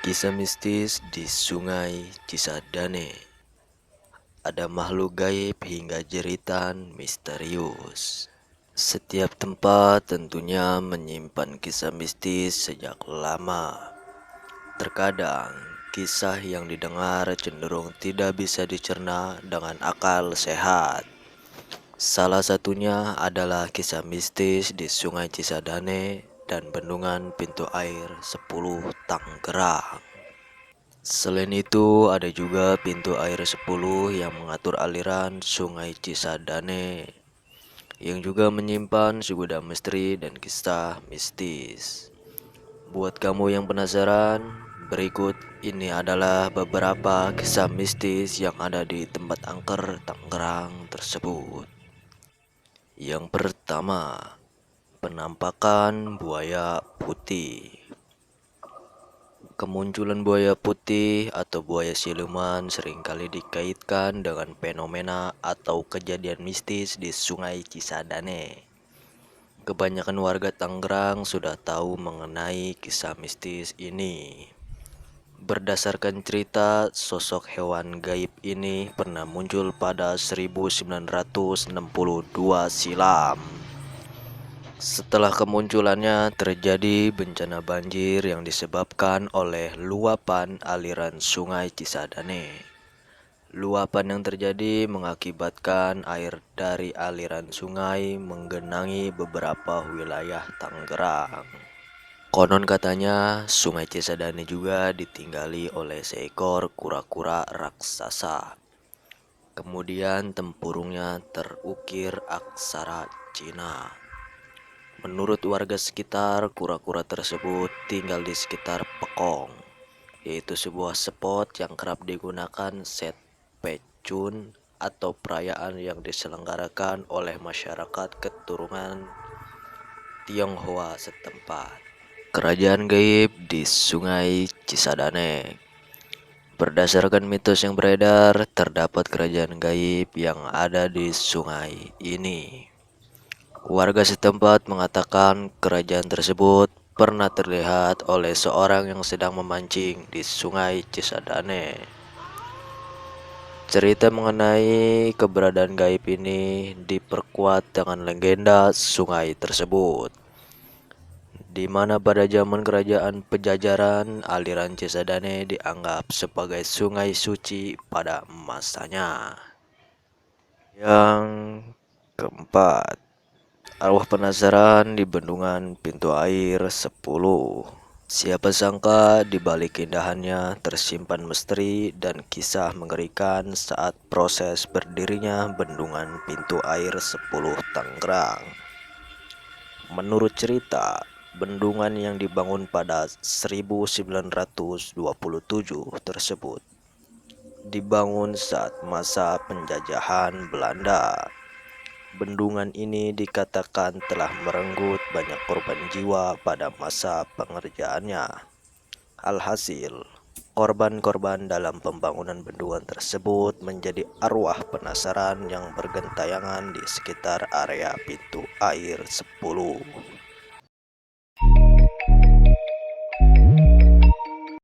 Kisah mistis di Sungai Cisadane. Ada makhluk gaib hingga jeritan misterius. Setiap tempat tentunya menyimpan kisah mistis sejak lama. Terkadang, kisah yang didengar cenderung tidak bisa dicerna dengan akal sehat. Salah satunya adalah kisah mistis di Sungai Cisadane dan Bendungan Pintu Air 10 Tangerang. Selain itu, ada juga pintu air 10 yang mengatur aliran Sungai Cisadane, yang juga menyimpan segudang misteri dan kisah mistis. Buat kamu yang penasaran, berikut ini adalah beberapa kisah mistis yang ada di tempat angker Tangerang tersebut. Yang pertama, penampakan buaya putih. Kemunculan buaya putih atau buaya siluman seringkali dikaitkan dengan fenomena atau kejadian mistis di Sungai Cisadane. Kebanyakan warga Tangerang sudah tahu mengenai kisah mistis ini. Berdasarkan cerita, sosok hewan gaib ini pernah muncul pada 1962 silam. Setelah kemunculannya, terjadi bencana banjir yang disebabkan oleh luapan aliran Sungai Cisadane. Luapan yang terjadi mengakibatkan air dari aliran sungai menggenangi beberapa wilayah Tangerang. Konon katanya, Sungai Cisadane juga ditinggali oleh seekor kura-kura raksasa. Kemudian tempurungnya terukir aksara Cina. Menurut warga sekitar, kura-kura tersebut tinggal di sekitar Pekong, yaitu sebuah spot yang kerap digunakan set pecun atau perayaan yang diselenggarakan oleh masyarakat keturunan Tionghoa setempat. Kerajaan gaib di Sungai Cisadane. Berdasarkan mitos yang beredar, terdapat kerajaan gaib yang ada di sungai ini. Warga setempat mengatakan kerajaan tersebut pernah terlihat oleh seorang yang sedang memancing di Sungai Cisadane. Cerita mengenai keberadaan gaib ini diperkuat dengan legenda sungai tersebut, di mana pada zaman kerajaan Pejajaran, aliran Cisadane dianggap sebagai sungai suci pada masanya. Yang keempat, arwah penasaran di Bendungan Pintu Air 10. Siapa sangka di balik keindahannya tersimpan misteri dan kisah mengerikan saat proses berdirinya Bendungan Pintu Air 10 Tangerang. Menurut cerita, bendungan yang dibangun pada 1927 tersebut dibangun saat masa penjajahan Belanda. Bendungan ini dikatakan telah merenggut banyak korban jiwa pada masa pengerjaannya. Alhasil, korban-korban dalam pembangunan bendungan tersebut menjadi arwah penasaran yang bergentayangan di sekitar area pintu air 10.